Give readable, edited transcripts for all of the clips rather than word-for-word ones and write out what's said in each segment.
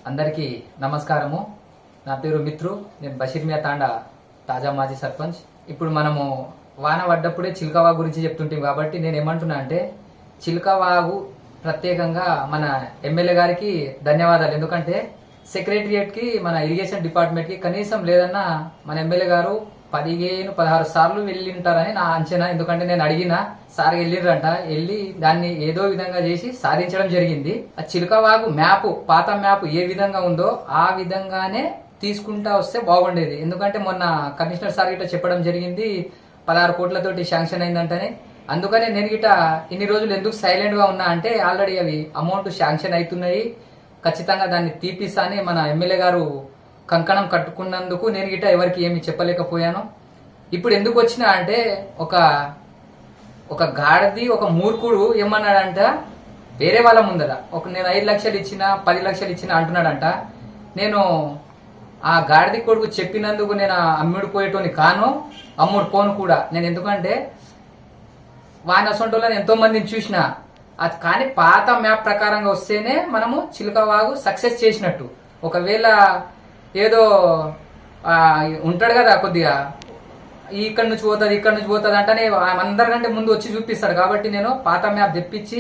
అందరికీ నమస్కారము. నా పేరు మిత్రు. నేను బషీర్మియా తాండా తాజా మాజీ సర్పంచ్. ఇప్పుడు మనము వాన పడ్డప్పుడే చిల్కవాగు గురించి చెప్తుంటాం కాబట్టి నేను ఏమంటున్నా అంటే చిల్కవాగు ప్రత్యేకంగా మన ఎమ్మెల్యే గారికి ధన్యవాదాలు. ఎందుకంటే సెక్రటరియట్కి మన ఇరిగేషన్ డిపార్ట్మెంట్కి కనీసం లేదన్నా మన ఎమ్మెల్యే గారు 15-16 సార్లు వెళ్ళింటారని నా అంచనా. ఎందుకంటే నేను అడిగిన సార్ వెళ్ళిండ్రంట, వెళ్ళి దాన్ని ఏదో విధంగా చేసి సాధించడం జరిగింది. ఆ చిలుకవాగు మ్యాప్, పాత మ్యాప్ ఏ విధంగా ఉందో ఆ విధంగానే తీసుకుంటా వస్తే బాగుండేది. ఎందుకంటే మొన్న కమిషనర్ సార్ గిట్ట చెప్పడం జరిగింది 16 కోట్లతోటి శాంక్షన్ అయిందంటనే. అందుకనే నేను గిట్ట ఇన్ని రోజులు ఎందుకు సైలెంట్ గా ఉన్నా అంటే ఆల్రెడీ అవి అమౌంట్ శాంక్షన్ అవుతున్నాయి, ఖచ్చితంగా దాన్ని తీపిస్తా అని మన ఎమ్మెల్యే గారు కంకణం కట్టుకున్నందుకు నేను గిట్ట ఎవరికి ఏమి చెప్పలేకపోయాను. ఇప్పుడు ఎందుకు వచ్చినా అంటే ఒక గాడిది ఒక మూర్ఖుడు ఏమన్నాడంట వేరే వాళ్ళ ముందర నేను 5 లక్షలు ఇచ్చిన 10 లక్షలు ఇచ్చిన అంటున్నాడంట. నేను ఆ గాడిది కొడుకు చెప్పినందుకు నేను అమ్ముడు పోయేటోని కాను, అమ్ముడు పోను కూడా నేను. ఎందుకంటే వాని అసొంటోళ్ళని ఎంతో మందిని చూసిన అది. కానీ పాత మ్యాప్ ప్రకారంగా వస్తేనే మనము చిలుకవాగు సక్సెస్ చేసినట్టు. ఒకవేళ ఏదో ఉంటాడు కదా కొద్దిగా ఇక్కడ నుంచి పోతుంది అంటేనే అందరికంటే ముందు వచ్చి చూపిస్తాడు. కాబట్టి నేను పాత మ్యాప్ తెప్పించి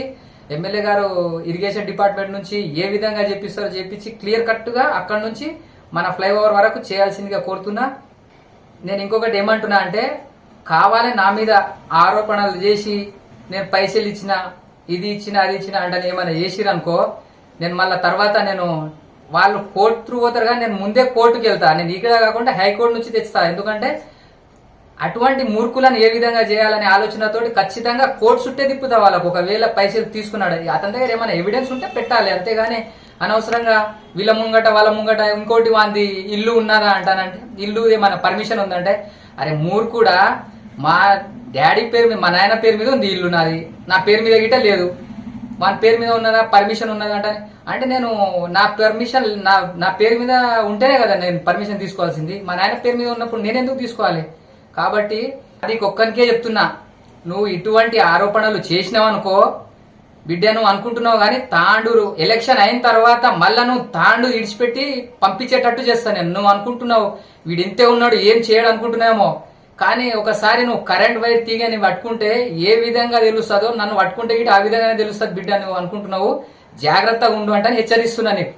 ఎమ్మెల్యే గారు ఇరిగేషన్ డిపార్ట్మెంట్ నుంచి ఏ విధంగా చెప్పిస్తారో చెప్పించి క్లియర్ కట్గా అక్కడ నుంచి మన ఫ్లైఓవర్ వరకు చేయాల్సిందిగా కోరుతున్నా. నేను ఇంకొకటి ఏమంటున్నా అంటే కావాలని నా మీద ఆరోపణలు చేసి నేను పైసలు ఇచ్చిన, ఇది ఇచ్చిన, అది ఇచ్చిన అంటే ఏమైనా చేసిరనుకో, నేను మళ్ళీ తర్వాత నేను వాళ్ళు కోర్టు త్రూ పోతారు కానీ నేను ముందే కోర్టుకి వెళ్తా. నేను ఇక్కడ కాకుండా హైకోర్టు నుంచి తెస్తా. ఎందుకంటే అటువంటి మూర్ఖులను ఏ విధంగా చేయాలనే ఆలోచనతోటి ఖచ్చితంగా కోర్టు చుట్టే తిప్పుతా వాళ్ళకు. ఒకవేళ పైసలు తీసుకున్నాడు అతని దగ్గర ఏమైనా ఎవిడెన్స్ ఉంటే పెట్టాలి, అంతేగాని అనవసరంగా వీళ్ళ ముంగట వాళ్ళ ముంగట ఇంకోటి వాంది ఇల్లు ఉన్నదా అంటానంటే ఇల్లు ఏమైనా పర్మిషన్ ఉందంటే అరే మూర్ఖుడా, మా డాడీ పేరు మీద మా నాయన పేరు మీద ఉంది ఇల్లు, నాది నా పేరు మీద గిట్ట లేదు, మన పేరు మీద ఉన్నదా పర్మిషన్ ఉన్నదా అంటే నేను నా పర్మిషన్ నా పేరు మీద ఉంటేనే కదా నేను పర్మిషన్ తీసుకోవాల్సింది. మా నాయన పేరు మీద ఉన్నప్పుడు నేను ఎందుకు తీసుకోవాలి? కాబట్టి అది ఒక్కరికే చెప్తున్నా, నువ్వు ఇటువంటి ఆరోపణలు చేసినావనుకో బిడ్డ, నువ్వు అనుకుంటున్నావు కానీ తాండూరు ఎలక్షన్ అయిన తర్వాత మళ్ళా నువ్వు తాండు ఇడిచిపెట్టి పంపించేటట్టు చేస్తాను నేను. నువ్వు అనుకుంటున్నావు వీడింతే ఉన్నాడు ఏం చేయడు అనుకుంటున్నావేమో, కానీ ఒకసారి నువ్వు కరెంట్ వైర్ తీగని పట్టుకుంటే ఏ విధంగా తెలుస్తుందో నన్ను పట్టుకుంటే ఆ విధంగానే తెలుస్తుంది బిడ్డ. నువ్వు అనుకుంటున్నావు, జాగ్రత్తగా ఉండు అంటే హెచ్చరిస్తున్నా నీకు.